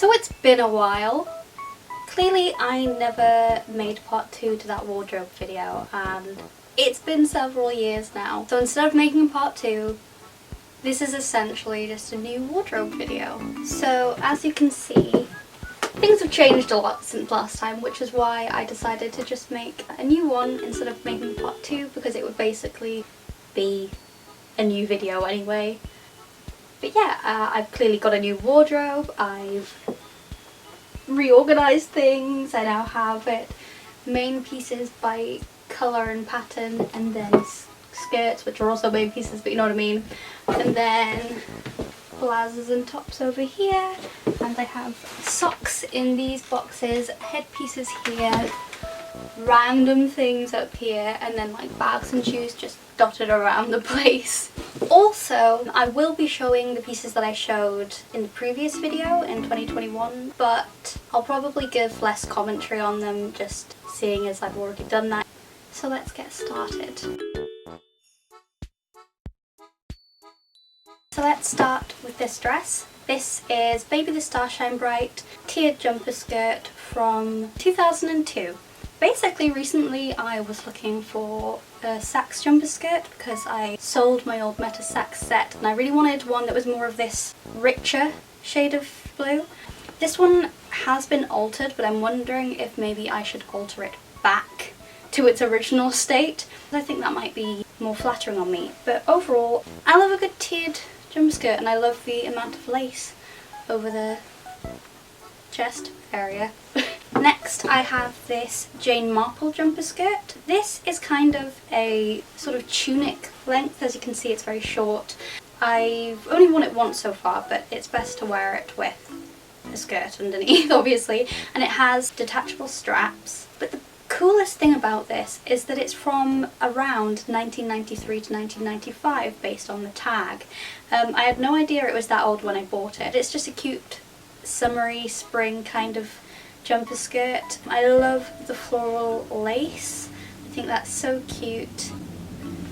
So it's been a while. Clearly I never made part 2 to that wardrobe video and it's been several years now. So instead of making part 2, this is essentially just a new wardrobe video. So as you can see, things have changed a lot since last time, which is why I decided to just make a new one instead of making part 2, because it would basically be a new video anyway. But yeah, I've clearly got a new wardrobe, I've reorganised things, I now have it main pieces by colour and pattern, and then skirts which are also main pieces, but you know what I mean. And then blouses and tops over here, and I have socks in these boxes, headpieces here, random things up here, and then like bags and shoes just dotted around the place. Also, I will be showing the pieces that I showed in the previous video in 2021, but I'll probably give less commentary on them, just seeing as I've already done that. So let's get started. So let's start with this dress. This is Baby the Starshine Bright tiered jumper skirt from 2002. Basically recently I was looking for a Saks jumper skirt because I sold my old Meta Saks set and I really wanted one that was more of this richer shade of blue. This one has been altered, but I'm wondering if maybe I should alter it back to its original state. I think that might be more flattering on me. But overall, I love a good tiered jumper skirt and I love the amount of lace over the chest area. Next I have this Jane Marple jumper skirt. This is kind of a sort of tunic length. As you can see, it's very short. I've only worn it once so far, but it's best to wear it with a skirt underneath obviously, and it has detachable straps. But the coolest thing about this is that it's from around 1993 to 1995 based on the tag. I had no idea it was that old when I bought it. It's just a cute summery spring kind of jumper skirt. I love the floral lace. I think that's so cute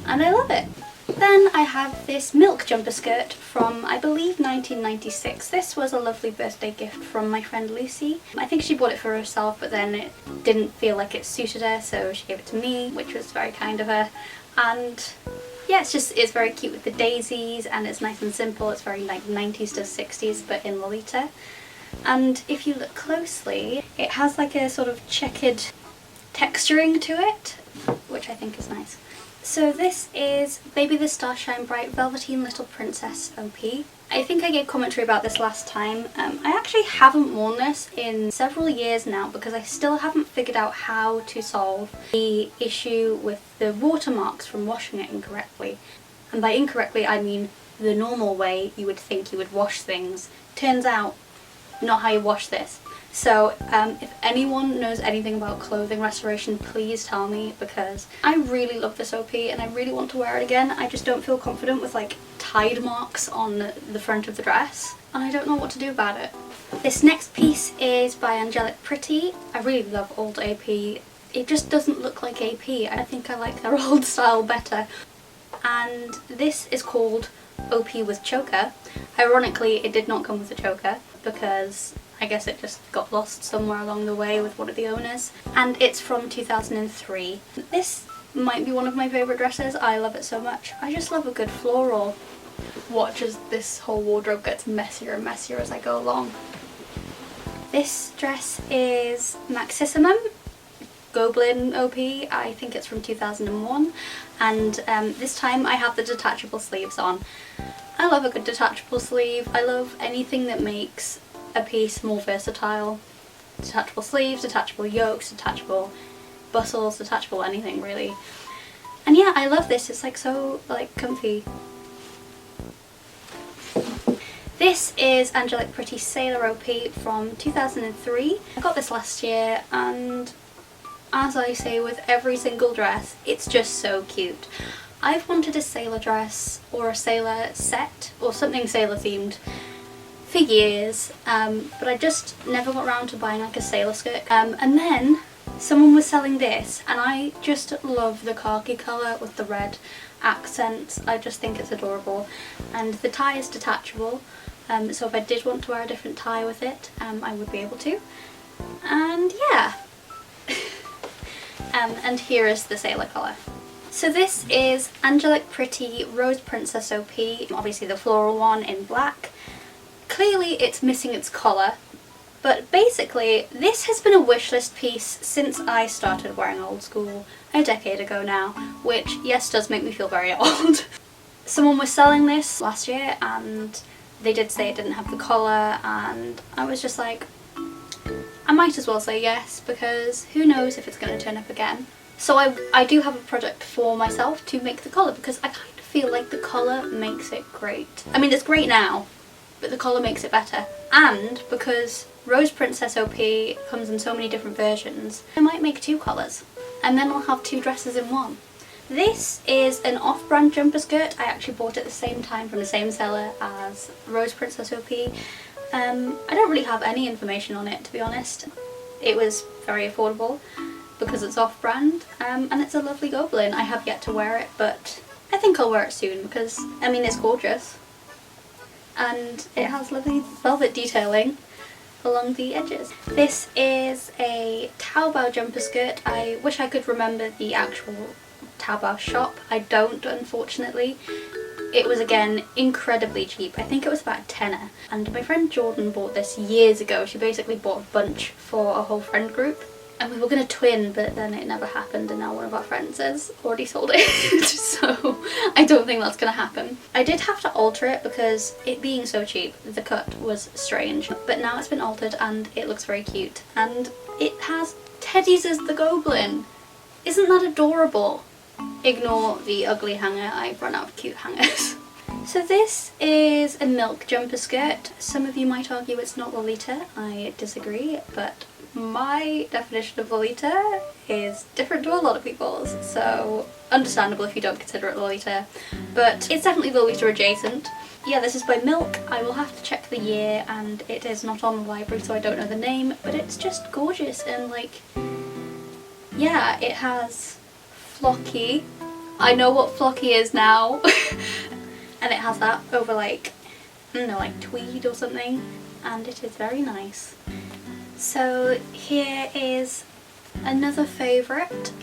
and I love it. Then I have this milk jumper skirt from, I believe, 1996. This was a lovely birthday gift from my friend Lucy. I think she bought it for herself, but then it didn't feel like it suited her, so she gave it to me, which was very kind of her. And yeah, it's very cute with the daisies, and it's nice and simple. It's very like 90s to 60s, but in Lolita. And if you look closely, it has like a sort of checkered texturing to it, which I think is nice. So this is Baby the Starshine Bright Velveteen Little Princess OP. I think I gave commentary about this last time. I actually haven't worn this in several years now because I still haven't figured out how to solve the issue with the watermarks from washing it incorrectly. And by incorrectly I mean the normal way you would think you would wash things. Turns out, not how you wash this. So if anyone knows anything about clothing restoration, please tell me, because I really love this OP and I really want to wear it again. I just don't feel confident with like tide marks on the front of the dress and I don't know what to do about it. This next piece is by Angelic Pretty. I really love old AP. It just doesn't look like AP. I think I like their old style better. And this is called OP with choker. Ironically, it did not come with a choker because I guess it just got lost somewhere along the way with one of the owners. And it's from 2003. This might be one of my favourite dresses. I love it so much. I just love a good floral. Watch as this whole wardrobe gets messier and messier as I go along. This dress is Maxissimum Gobelin OP. I think it's from 2001. And this time I have the detachable sleeves on. I love a good detachable sleeve. I love anything that makes a piece more versatile. Detachable sleeves, detachable yokes, detachable bustles, detachable anything really. And yeah, I love this. It's like so like comfy. This is Angelic Pretty Sailor OP from 2003. I got this last year and as I say with every single dress, it's just so cute. I've wanted a sailor dress or a sailor set or something sailor themed for years, but I just never got around to buying like a sailor skirt. And then Someone was selling this and I just love the khaki colour with the red accents. I just think it's adorable, and the tie is detachable, so if I did want to wear a different tie with it, I would be able to. And yeah. And here is the sailor colour. So this is Angelic Pretty Rose Princess OP, obviously the floral one in black. Clearly it's missing its collar, but basically this has been a wishlist piece since I started wearing old school a decade ago now, which yes does make me feel very old. Someone was selling this last year and they did say it didn't have the collar, and I was just like, I might as well say yes, because who knows if it's going to turn up again. So I do have a project for myself to make the collar, because I kind of feel like the collar makes it great. I mean, it's great now, but the collar makes it better. And because Rose Princess OP comes in so many different versions, I might make 2 collars, and then I'll have 2 dresses in one. This is an off-brand jumper skirt. I actually bought it at the same time from the same seller as Rose Princess OP. I don't really have any information on it, to be honest. It was very affordable because it's off-brand, and it's a lovely Gobelin. I have yet to wear it, but I think I'll wear it soon because, I mean, it's gorgeous. And it has lovely velvet detailing along the edges. This is a Taobao jumper skirt. I wish I could remember the actual Taobao shop. I don't, unfortunately. It was, again, incredibly cheap. I think it was about a tenner. And my friend Jordan bought this years ago. She basically bought a bunch for a whole friend group. And we were going to twin, but then it never happened, and now one of our friends has already sold it. So I don't think that's going to happen. I did have to alter it because it being so cheap, the cut was strange. But now it's been altered and it looks very cute. And it has teddies as the Gobelin. Isn't that adorable? Ignore the ugly hanger, I've run out of cute hangers. So this is a milk jumper skirt. Some of you might argue it's not Lolita. I disagree, but my definition of Lolita is different to a lot of people's, so understandable if you don't consider it Lolita, but it's definitely Lolita adjacent. Yeah, this is by Milk. I will have to check the year, and it is not on the library, so I don't know the name, but it's just gorgeous, and like, yeah, it has flocky. I know what flocky is now. And it has that over like, I don't know, like tweed or something, and it is very nice. So here is another favourite,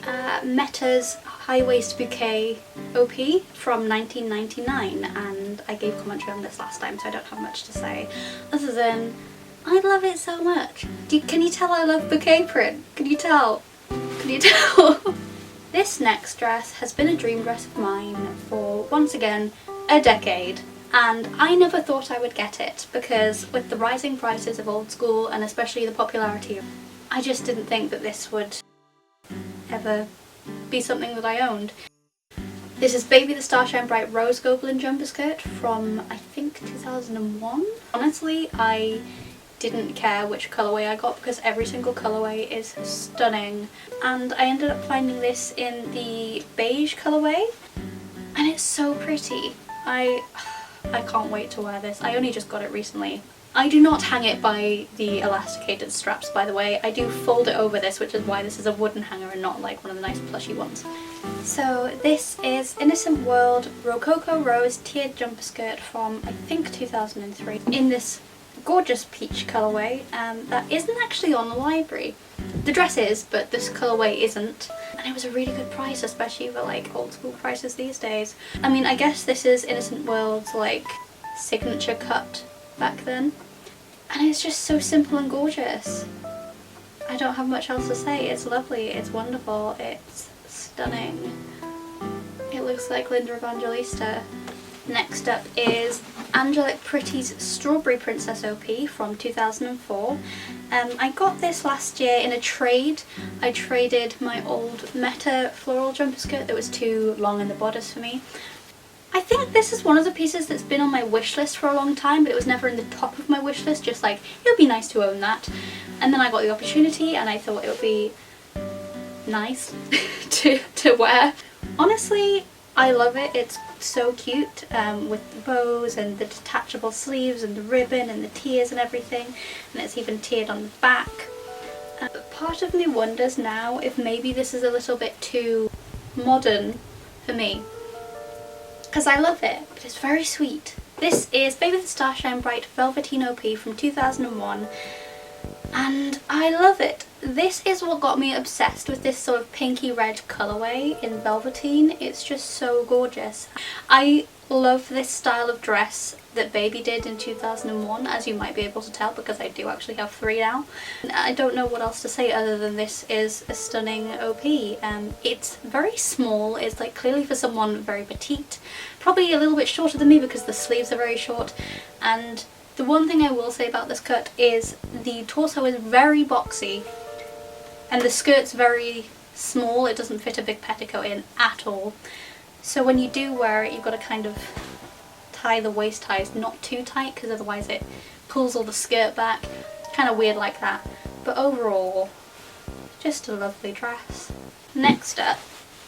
Meta's High Waist Bouquet OP from 1999, and I gave commentary on this last time, so I don't have much to say other than I love it so much. Can you tell I love bouquet print? Can you tell? Can you tell? This next dress has been a dream dress of mine for, once again, a decade. And I never thought I would get it because with the rising prices of old school and especially the popularity, I just didn't think that this would ever be something that I owned. This is Baby the Starshine Bright Rose Gobelin jumper skirt from I think 2001. Honestly, I didn't care which colourway I got because every single colourway is stunning, and I ended up finding this in the beige colourway and it's so pretty. I can't wait to wear this. I only just got it recently. I do not hang it by the elasticated straps, by the way. I do fold it over this, which is why this is a wooden hanger and not like one of the nice plushy ones. So this is Innocent World Rococo Rose Tiered Jumper Skirt from I think 2003 in this gorgeous peach colourway that isn't actually on the library. The dress is, but this colourway isn't. And it was a really good price, especially for like old school prices these days. I mean, I guess this is Innocent World's like signature cut back then. And it's just so simple and gorgeous. I don't have much else to say. It's lovely, it's wonderful, it's stunning. It looks like Linda Evangelista. Next up is Angelic Pretty's Strawberry Princess OP from 2004. I got this last year in a trade. I traded my old Meta floral jumper skirt that was too long in the bodice for me. I think this is one of the pieces that's been on my wish list for a long time, but it was never in the top of my wish list, just like, it would be nice to own that. And then I got the opportunity and I thought it would be nice to wear. Honestly, I love it. It's so cute with the bows and the detachable sleeves and the ribbon and the tiers and everything, and it's even tiered on the back. And part of me wonders now if maybe this is a little bit too modern for me, because I love it, but it's very sweet. This is Baby the Starshine Bright Velveteen OP from 2001, and I love it. This is what got me obsessed with this sort of pinky red colourway in Velveteen. It's just so gorgeous. I love this style of dress that Baby did in 2001, as you might be able to tell because I do actually have 3 now. I don't know what else to say other than this is a stunning OP. It's very small, it's like clearly for someone very petite, probably a little bit shorter than me because the sleeves are very short, and the one thing I will say about this cut is the torso is very boxy and the skirt's very small. It doesn't fit a big petticoat in at all. So when you do wear it, you've got to kind of tie the waist ties not too tight because otherwise it pulls all the skirt back. Kind of weird like that. But overall, just a lovely dress. Next up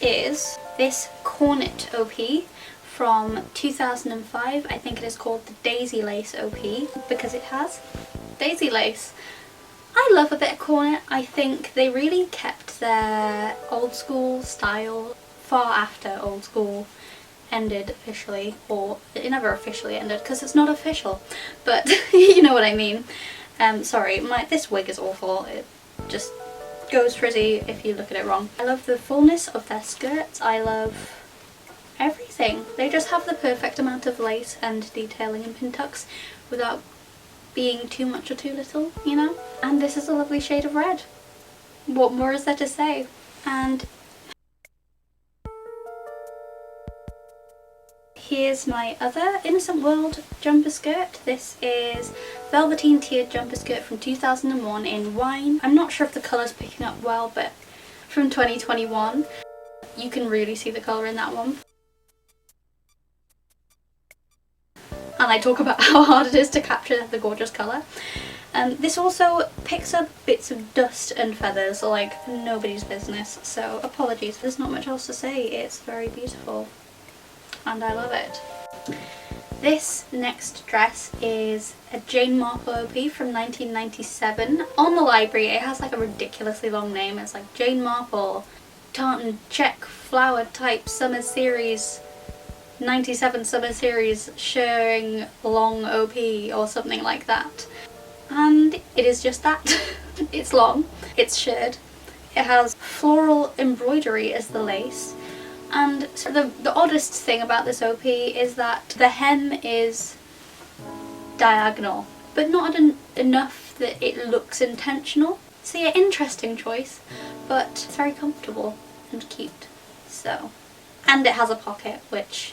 is this cornet OP from 2005. I think it is called the Daisy Lace OP because it has daisy lace. I love a bit of cornet. I think they really kept their old school style far after old school ended officially, or it never officially ended because it's not official, but you know what I mean. Sorry, this wig is awful. It just goes frizzy if you look at it wrong. I love the fullness of their skirts. I love everything. They just have the perfect amount of lace and detailing and pin tucks without being too much or too little, you know? And this is a lovely shade of red. What more is there to say? And here's my other Innocent World jumper skirt. This is Velveteen Tiered jumper skirt from 2001 in wine. I'm not sure if the colour's picking up well, but from 2021. You can really see the colour in that one. And I talk about how hard it is to capture the gorgeous colour. This also picks up bits of dust and feathers like nobody's business, so apologies. There's not much else to say. It's very beautiful and I love it. This next dress is a Jane Marple OP from 1997. On the library it has like a ridiculously long name. It's like Jane Marple Tartan Check Flower Type Summer Series 97 Summer Series Shirring Long OP or something like that. And it is just that. It's long, it's shirred, it has floral embroidery as the lace, and so the oddest thing about this OP is that the hem is diagonal, but not enough that it looks intentional. So yeah, interesting choice, but it's very comfortable and cute. So, and it has a pocket, which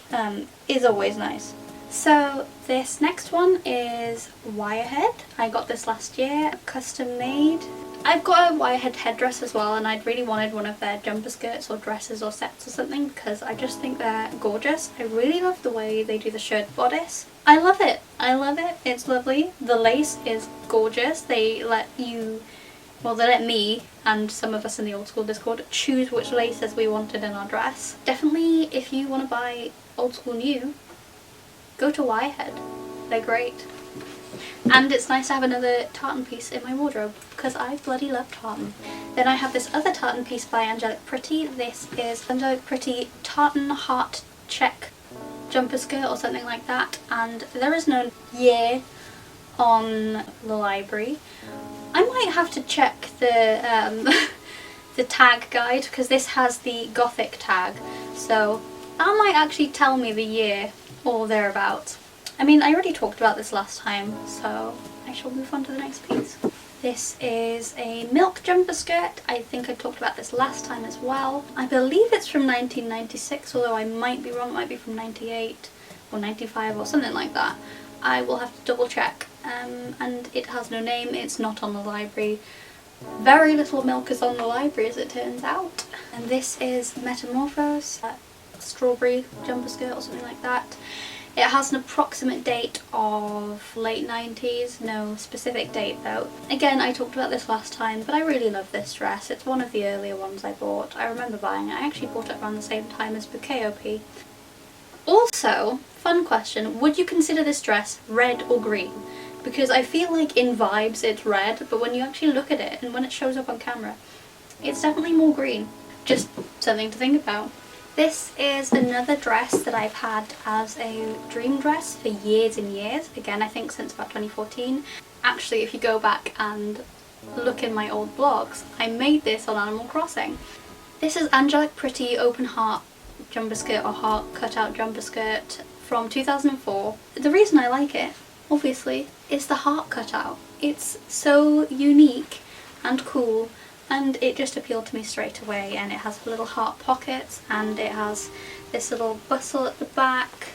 is always nice. So this next one is Wirehead. I got this last year, custom made. I've got a Wirehead headdress as well, and I'd really wanted one of their jumper skirts or dresses or sets or something because I just think they're gorgeous. I really love the way they do the shirt bodice. I love it. I love it. It's lovely. The lace is gorgeous. They let you, well, they let me and some of us in the Old School Discord choose which laces we wanted in our dress. Definitely, if you want to buy Old School new, go to Wirehead. They're great. And it's nice to have another tartan piece in my wardrobe because I bloody love tartan. Then I have this other tartan piece by Angelic Pretty. This is Angelic Pretty Tartan Heart Check jumper skirt or something like that, and there is no year on the library. I might have to check the the tag guide because this has the Gothic tag, so that might actually tell me the year or thereabouts. I mean, I already talked about this last time, so I shall move on to the next piece. This is a milk jumper skirt. I think I talked about this last time as well. I believe it's from 1996, although I might be wrong. It might be from 98 or 95 or something like that. I will have to double check. And it has no name. It's not on the library. Very little milk is on the library, as it turns out. And this is Metamorphose, strawberry jumper skirt or something like that. It has an approximate date of late 90s, no specific date though. Again, I talked about this last time, but I really love this dress. It's one of the earlier ones I bought. I remember buying it. I actually bought it around the same time as Bouquet OP. Also, fun question, would you consider this dress red or green? because I feel like in vibes it's red, but when you actually look at it and when it shows up on camera, it's definitely more green. Just something to think about. This is another dress that I've had as a dream dress for years and years. Again, I think since about 2014. Actually, if you go back and look in my old blogs, I made this on Animal Crossing. This is Angelic Pretty Open Heart jumper skirt, or heart cutout jumper skirt from 2004. The reason I like it, obviously, is the heart cutout. It's so unique and cool, and it just appealed to me straight away. And it has little heart pockets, and it has this little bustle at the back.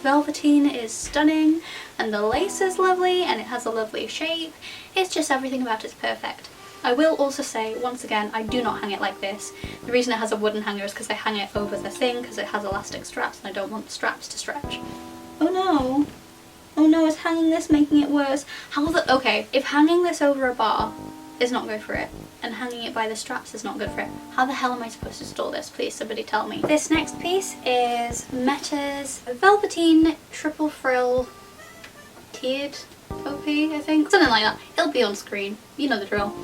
Velveteen is stunning, and the lace is lovely, and it has a lovely shape. It's just everything about it's perfect. I will also say, once again, I do not hang it like this. The reason it has a wooden hanger is because I hang it over the thing, because it has elastic straps and I don't want the straps to stretch. Oh no! Oh no, is hanging this making it worse? Okay, if hanging this over a bar is not good for it, and hanging it by the straps is not good for it, how the hell am I supposed to store this? Please, somebody tell me. This next piece is Meta's Velveteen Triple Frill Tiered OP, I think. Something like that. It'll be on screen. You know the drill.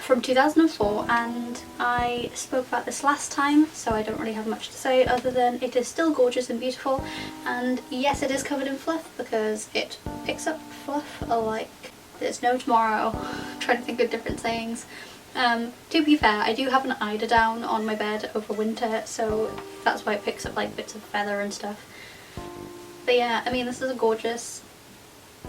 From 2004, and I spoke about this last time, so I don't really have much to say other than it is still gorgeous and beautiful, and yes, it is covered in fluff because it picks up fluff like there's no tomorrow. I'm trying to think of different sayings. To be fair, I do have an eider down on my bed over winter, so that's why it picks up like bits of feather and stuff. But yeah, I mean, this is a gorgeous,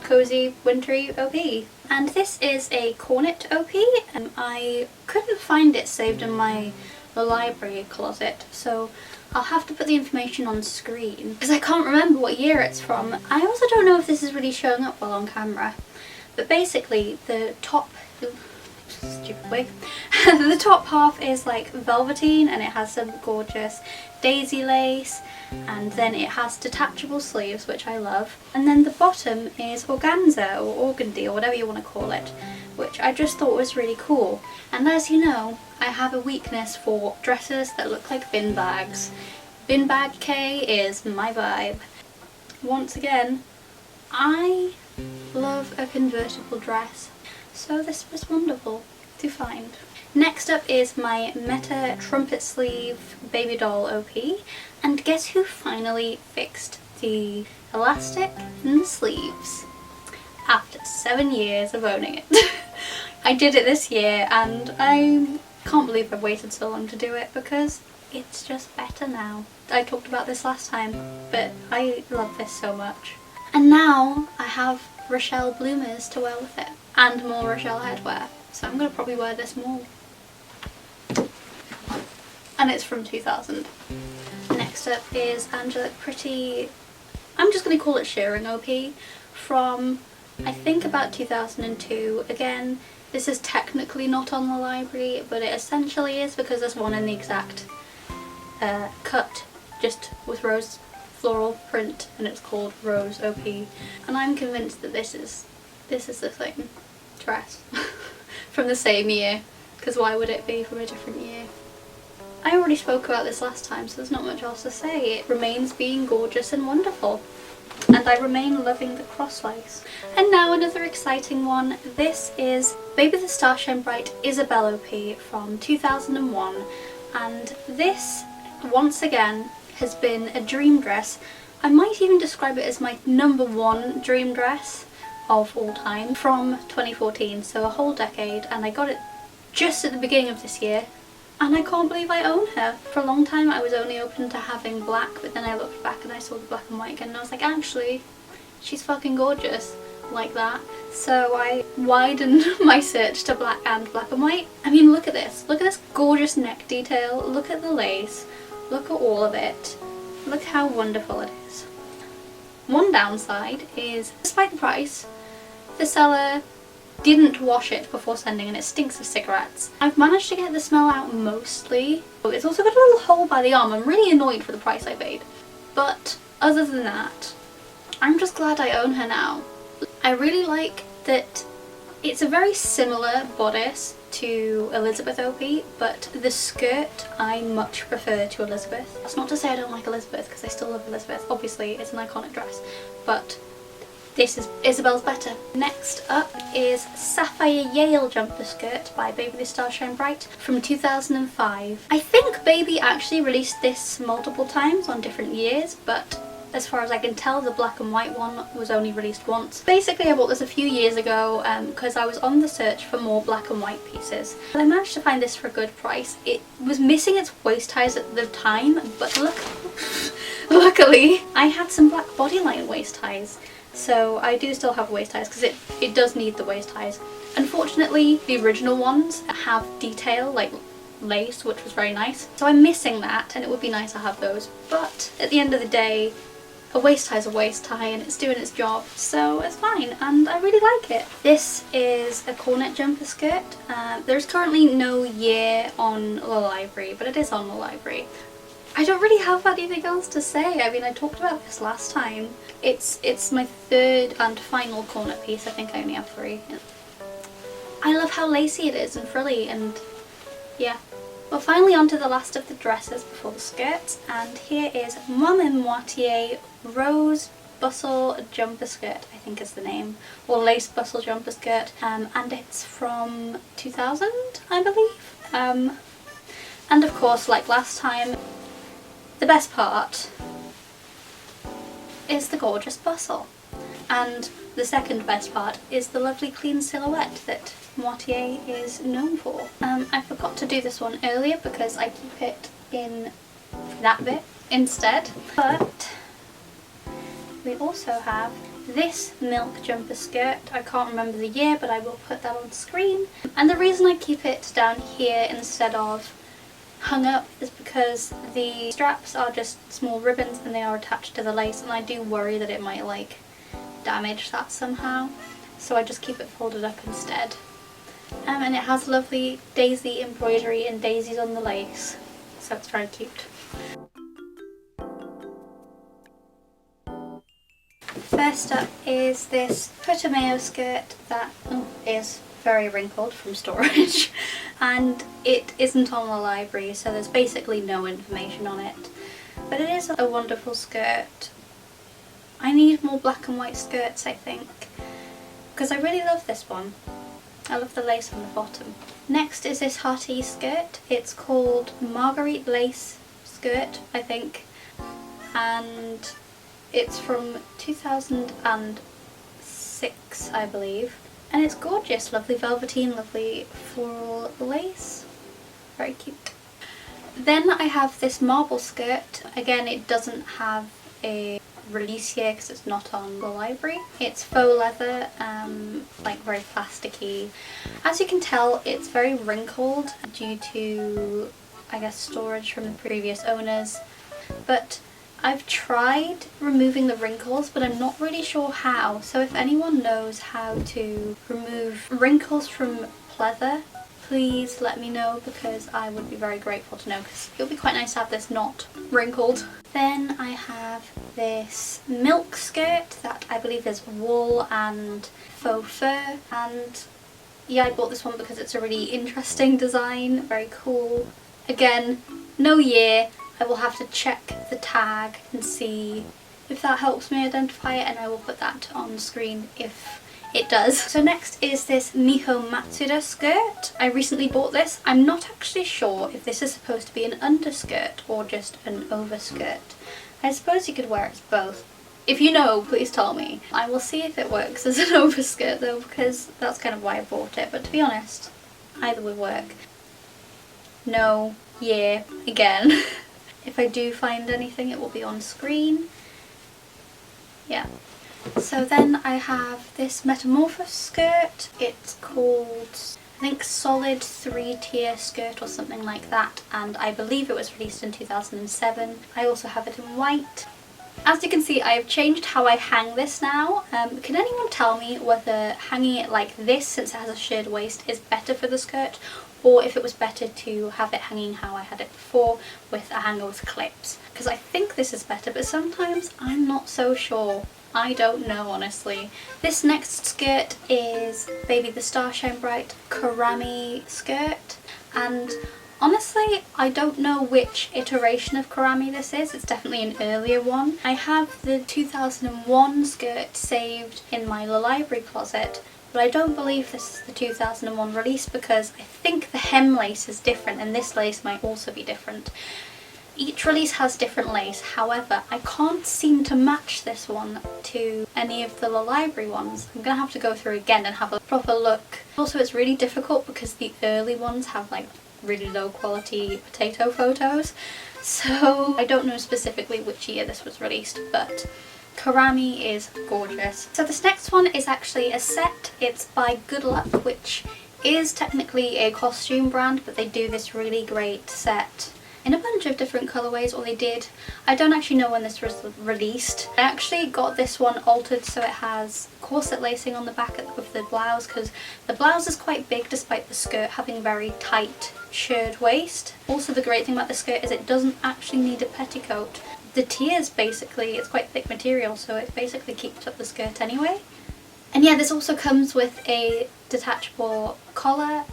cozy, wintry OP. And this is a cornet OP, and I couldn't find it saved in my library closet, so I'll have to put the information on screen because I can't remember what year it's from. I also don't know if this is really showing up well on camera, but basically the top, stupid wig, the top half is like velveteen, and it has some gorgeous daisy lace, and then it has detachable sleeves, which I love, and then the bottom is organza or organdy or whatever you want to call it, which I just thought was really cool. And as you know, I have a weakness for dresses that look like bin bags. Bin bag K is my vibe. Once again, I love a convertible dress, so this was wonderful to find. Next up is my Meta trumpet sleeve baby doll OP, and guess who finally fixed the elastic in the sleeves after 7 years of owning it. I did it this year, and I can't believe I've waited so long to do it because it's just better now. I talked about this last time, but I love this so much. And now I have Rochelle bloomers to wear with it, and more Rochelle headwear, so I'm going to probably wear this more. And it's from 2000. Next up is Angelic Pretty, I'm just going to call it shearing OP, from I think about 2002. Again, this is technically not on the library, but it essentially is because there's one in the exact cut, just with rose floral print, and it's called Rose OP. And I'm convinced that this is the same dress from the same year, because why would it be from a different year? I already spoke about this last time, so there's not much else to say. It remains being gorgeous and wonderful, and I remain loving the cross lace. And now another exciting one. This is Baby the Starshine Bright Isabel OP from 2001, and this, once again, has been a dream dress. I might even describe it as my #1 dream dress of all time from 2014, so a whole decade, and I got it just at the beginning of this year. And I can't believe I own her. For a long time I was only open to having black, but then I looked back and I saw the black and white again, and I was like, actually, she's fucking gorgeous like that. So I widened my search to black and black and white. I mean, look at this. Look at this gorgeous neck detail. Look at the lace. Look at all of it. Look how wonderful it is. One downside is, despite the price, the seller didn't wash it before sending, and it stinks of cigarettes. I've managed to get the smell out mostly. It's also got a little hole by the arm. I'm really annoyed for the price I paid. But other than that, I'm just glad I own her now. I really like that it's a very similar bodice to Elizabeth OP, but the skirt I much prefer to Elizabeth. That's not to say I don't like Elizabeth, because I still love Elizabeth. Obviously, it's an iconic dress, but this is Isabel's better. Next up is Sapphire Yale Jumper Skirt by Baby the Starshine Bright from 2005. I think Baby actually released this multiple times on different years, but as far as I can tell, the black and white one was only released once. Basically, I bought this a few years ago because I was on the search for more black and white pieces. I managed to find this for a good price. It was missing its waist ties at the time, but luckily I had some black bodyline waist ties. So I do still have waist ties because it does need the waist ties. Unfortunately, the original ones have detail, like lace, which was very nice. So I'm missing that, and it would be nice to have those. But at the end of the day, a waist tie is a waist tie and it's doing its job, so it's fine and I really like it. This is a cornet jumper skirt. There's currently no year on the library, but it is on the library. I don't really have anything else to say. I mean, I talked about this last time. It's my third and final cornet piece. I think I only have 3. I love how lacy it is and frilly, and yeah. Well, finally on to the last of the dresses before the skirts, and here is Maman Moitié Rose Bustle Jumper Skirt, I think is the name, or Lace Bustle Jumper Skirt, and it's from 2000, I believe. And of course, like last time, the best part is the gorgeous bustle, and the second best part is the lovely clean silhouette that Moitié is known for. I forgot to do this one earlier because I keep it in that bit instead, but we also have this milk jumper skirt. I can't remember the year, but I will put that on screen. And the reason I keep it down here instead of hung up is because the straps are just small ribbons and they are attached to the lace, and I do worry that it might like damage that somehow, so I just keep it folded up instead. And it has lovely daisy embroidery and daisies on the lace, so it's very cute. First up is this Putameo skirt that is very wrinkled from storage and it isn't on the library, so there's basically no information on it, but it is a wonderful skirt. I need more black and white skirts, I think, because I really love this one. I love the lace on the bottom. Next is this hearty skirt. It's called Marguerite Lace Skirt, I think, and it's from 2006, I believe. And it's gorgeous, lovely velveteen, lovely floral lace. Very cute. Then I have this marble skirt. Again, it doesn't have a release here because it's not on the library. It's faux leather, like very plasticky. As you can tell, it's very wrinkled due to, I guess, storage from the previous owners, but I've tried removing the wrinkles, but I'm not really sure how. So if anyone knows how to remove wrinkles from pleather, please let me know, because I would be very grateful to know, because it would be quite nice to have this not wrinkled. Then I have this milk skirt that I believe is wool and faux fur, and yeah, I bought this one because it's a really interesting design, very cool. Again, no year. I will have to check the tag and see if that helps me identify it, and I will put that on screen if it does. So next is this Miho Matsuda skirt. I recently bought this. I'm not actually sure if this is supposed to be an underskirt or just an overskirt. I suppose you could wear it as both. If you know, please tell me. I will see if it works as an overskirt though, because that's kind of why I bought it, but to be honest, either would work. No, yeah, again. If I do find anything, it will be on screen. Yeah. So then I have this Metamorphosis skirt. It's called, I think, Solid 3-Tier Skirt or something like that, and I believe it was released in 2007. I also have it in white. As you can see, I have changed how I hang this now. Can anyone tell me whether hanging it like this, since it has a sheared waist, is better for the skirt, or if it was better to have it hanging how I had it before, with a hanger with clips? Because I think this is better, but sometimes I'm not so sure. I don't know, honestly. This next skirt is Baby the Starshine Bright Karami skirt, and Honestly, I don't know which iteration of Karami this is. It's definitely an earlier one. I have the 2001 skirt saved in my library closet, but I don't believe this is the 2001 release because I think the hem lace is different and this lace might also be different. Each release has different lace, however, I can't seem to match this one to any of the library ones. I'm gonna have to go through again and have a proper look. Also, it's really difficult because the early ones have like really low quality potato photos, so I don't know specifically which year this was released, but Karami is gorgeous. So this next one is actually a set. It's by Good Luck, which is technically a costume brand, but they do this really great set in a bunch of different colourways, or they did. I don't actually know when this was released. I actually got this one altered so it has corset lacing on the back of the blouse, because the blouse is quite big despite the skirt having very tight shirred waist. Also, the great thing about the skirt is it doesn't actually need a petticoat. The tiers basically, it's quite thick material, so it basically keeps up the skirt anyway. And yeah, this also comes with a detachable collar.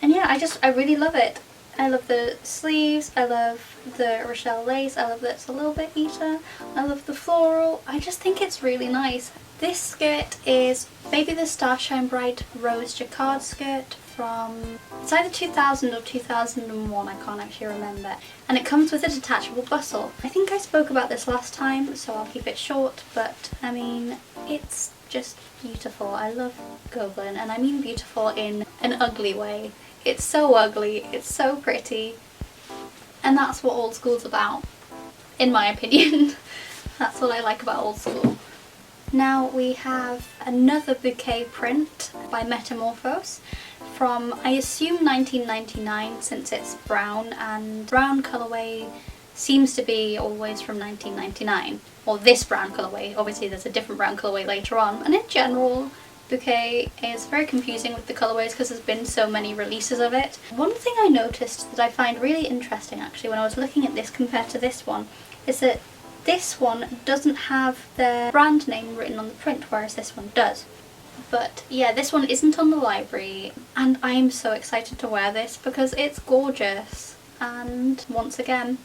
And yeah, I really love it. I love the sleeves, I love the Rochelle lace, I love that it's a little bit Easter, I love the floral, I just think it's really nice. This skirt is Baby the Starshine Bright Rose Jacquard skirt from, it's either 2000 or 2001, I can't actually remember. And it comes with a detachable bustle. I think I spoke about this last time, so I'll keep it short, but I mean, it's just beautiful. I love Gobelin, and I mean beautiful in an ugly way. It's so ugly, it's so pretty, and that's what old school's about, in my opinion. That's what I like about old school. Now we have another bouquet print by Metamorphose from, I assume, 1999, since it's brown, and brown colourway seems to be always from 1999, or this brown colourway. Obviously there's a different brown colourway later on, and in general bouquet is very confusing with the colourways because there's been so many releases of it. One thing I noticed that I find really interesting actually when I was looking at this compared to this one is that this one doesn't have their brand name written on the print, whereas this one does. But yeah, this one isn't on the library, and I'm so excited to wear this because it's gorgeous, and once again,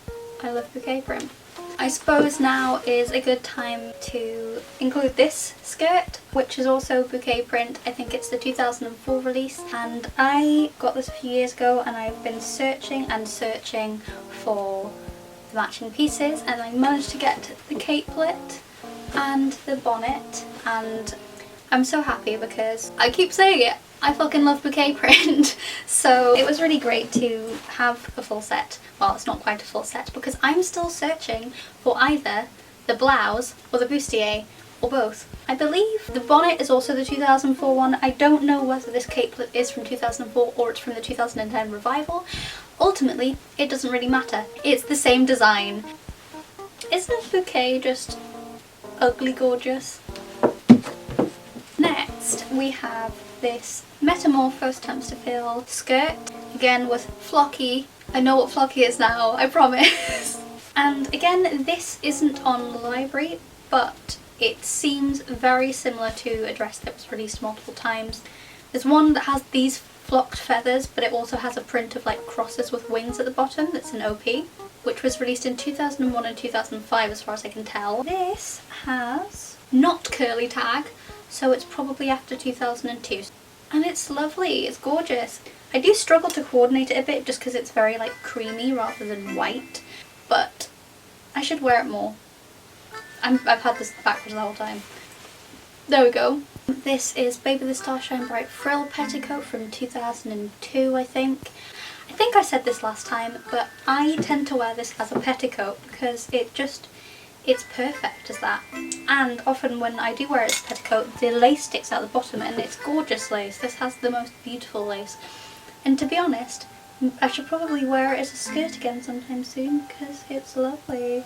I love bouquet print. I suppose now is a good time to include this skirt, which is also bouquet print. I think it's the 2004 release, and I got this a few years ago and I've been searching and searching for the matching pieces, and I managed to get the capelet and the bonnet, and I'm so happy because I keep saying it, I fucking love bouquet print. So it was really great to have a full set. Well, it's not quite a full set because I'm still searching for either the blouse or the bustier or both. I believe the bonnet is also the 2004 one. I don't know whether this capelet is from 2004 or it's from the 2010 revival. Ultimately, it doesn't really matter. It's the same design. Isn't bouquet just ugly gorgeous? Next, we have this Metamorphose Temps to Fill skirt, again with flocky. I know what flocky is now, I promise. And again, this isn't on the library, but it seems very similar to a dress that was released multiple times. There's one that has these flocked feathers, but it also has a print of like crosses with wings at the bottom that's an OP, which was released in 2001 and 2005 as far as I can tell. This has not curly tag, so it's probably after 2002. And it's lovely, it's gorgeous. I do struggle to coordinate it a bit just because it's very like creamy rather than white, but I should wear it more. I've had this backwards the whole time. There we go. This is Baby the Starshine Bright Frill Petticoat from 2002, I think. I think I said this last time, but I tend to wear this as a petticoat because it's perfect as that. And often when I do wear it as a petticoat, the lace sticks out the bottom, and it's gorgeous lace. This has the most beautiful lace. And to be honest, I should probably wear it as a skirt again sometime soon because it's lovely.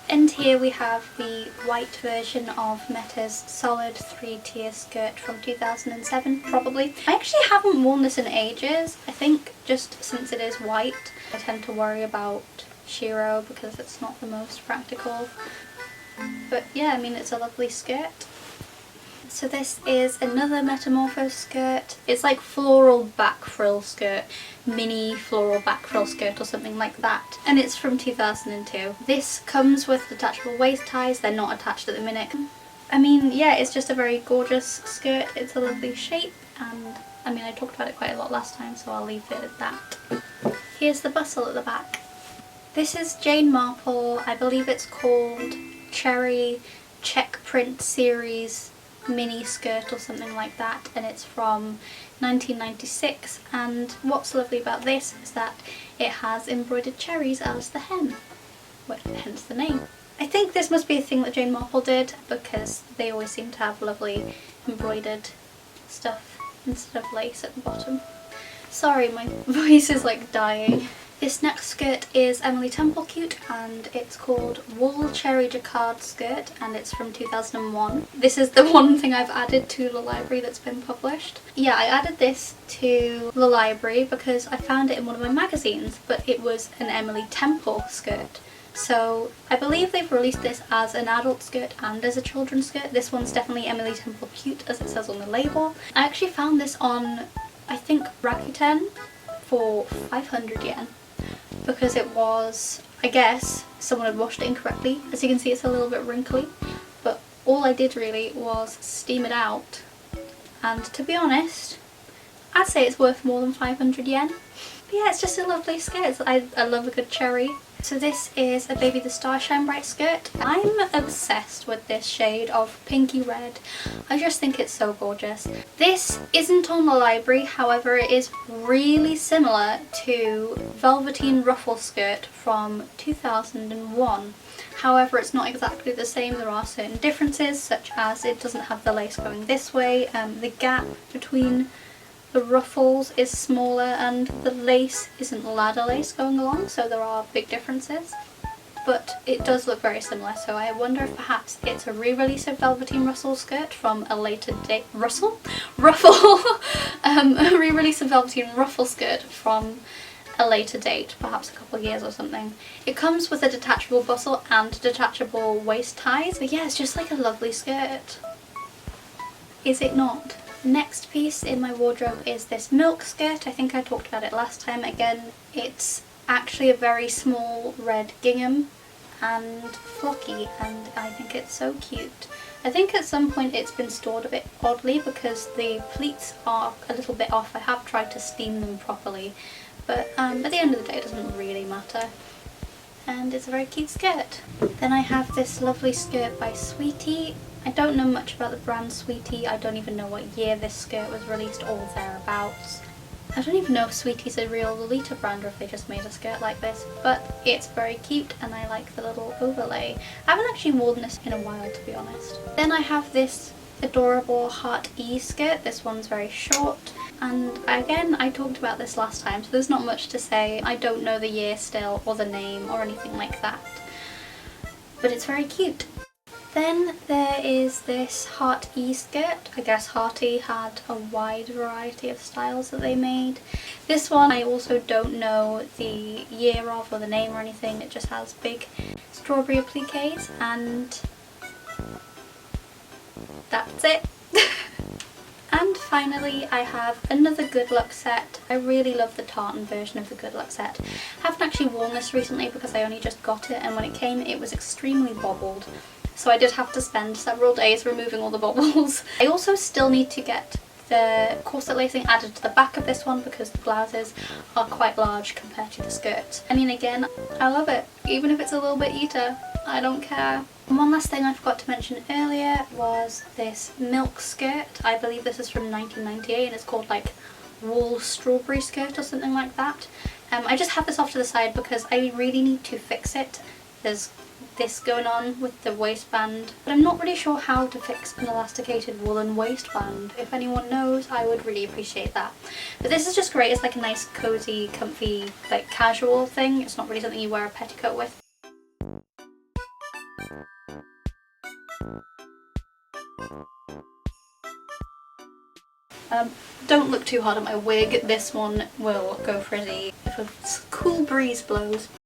And here we have the white version of Meta's solid 3-tier skirt from 2007, probably. I actually haven't worn this in ages. I think just since it is white, I tend to worry about Shiro because it's not the most practical. But yeah, I mean, it's a lovely skirt. So this is another Metamorpho skirt. It's like floral back frill skirt, mini floral back frill skirt or something like that. And it's from 2002. This comes with detachable waist ties. They're not attached at the minute. I mean, yeah, it's just a very gorgeous skirt. It's a lovely shape, and I mean, I talked about it quite a lot last time, so I'll leave it at that. Here's the bustle at the back. This is Jane Marple. I believe it's called Cherry Check Print Series mini skirt or something like that, and it's from 1996. And what's lovely about this is that it has embroidered cherries as the hem, well, hence the name. I think this must be a thing that Jane Marple did, because they always seem to have lovely embroidered stuff instead of lace at the bottom. Sorry, my voice is like dying. This next skirt is Emily Temple Cute, and it's called Wool Cherry Jacquard Skirt, and it's from 2001. This is the one thing I've added to the library that's been published. Yeah, I added this to the library because I found it in one of my magazines, but it was an Emily Temple skirt. So I believe they've released this as an adult skirt and as a children's skirt. This one's definitely Emily Temple Cute, as it says on the label. I actually found this on, I think, Rakuten for 500 yen. Because it was, I guess, someone had washed it incorrectly. As you can see, it's a little bit wrinkly, but all I did really was steam it out, and to be honest, I'd say it's worth more than 500 yen. But yeah, it's just a lovely skirt. I love a good cherry. So this is a Baby the Starshine Bright skirt. I'm obsessed with this shade of pinky red. I just think it's so gorgeous. This isn't on the library, however it is really similar to Velveteen Ruffle skirt from 2001. However, it's not exactly the same. There are certain differences, such as it doesn't have the lace going this way, the gap between the ruffles is smaller, and the lace isn't ladder lace going along, so there are big differences. But it does look very similar, so I wonder if perhaps it's a re-release of Velveteen Ruffle skirt from a later date. Ruffle? A re-release of Velveteen Ruffle skirt from a later date, perhaps a couple of years or something. It comes with a detachable bustle and detachable waist ties, but yeah, it's just like a lovely skirt. Is it not? Next piece in my wardrobe is this milk skirt. I think I talked about it last time. Again, it's actually a very small red gingham and flocky, and I think it's so cute. I think at some point it's been stored a bit oddly because the pleats are a little bit off. I have tried to steam them properly, but at the end of the day it doesn't really matter. And it's a very cute skirt. Then I have this lovely skirt by Sweetie. I don't know much about the brand Sweetie. I don't even know what year this skirt was released or thereabouts. I don't even know if Sweetie's a real Lolita brand or if they just made a skirt like this, but it's very cute and I like the little overlay. I haven't actually worn this in a while, to be honest. Then I have this adorable Heart E skirt. This one's very short, and again, I talked about this last time, so there's not much to say. I don't know the year still or the name or anything like that, but it's very cute. Then there is this Heart E skirt. I guess Heart E had a wide variety of styles that they made. This one I also don't know the year of or the name or anything. It just has big strawberry appliques, and that's it. And finally I have another Good Luck set. I really love the tartan version of the Good Luck set. I haven't actually worn this recently because I only just got it, and when it came it was extremely bobbled. So I did have to spend several days removing all the bobbles. I also still need to get the corset lacing added to the back of this one because the blouses are quite large compared to the skirts. I mean, again, I love it. Even if it's a little bit eater, I don't care. And one last thing I forgot to mention earlier was this milk skirt. I believe this is from 1998 and it's called like Wool Strawberry Skirt or something like that. I just have this off to the side because I really need to fix it. There's this going on with the waistband, but I'm not really sure how to fix an elasticated woolen waistband. If anyone knows, I would really appreciate that. But this is just great. It's like a nice cozy, comfy, like casual thing. It's not really something you wear a petticoat with. Don't look too hard at my wig. This one will go frizzy if a cool breeze blows.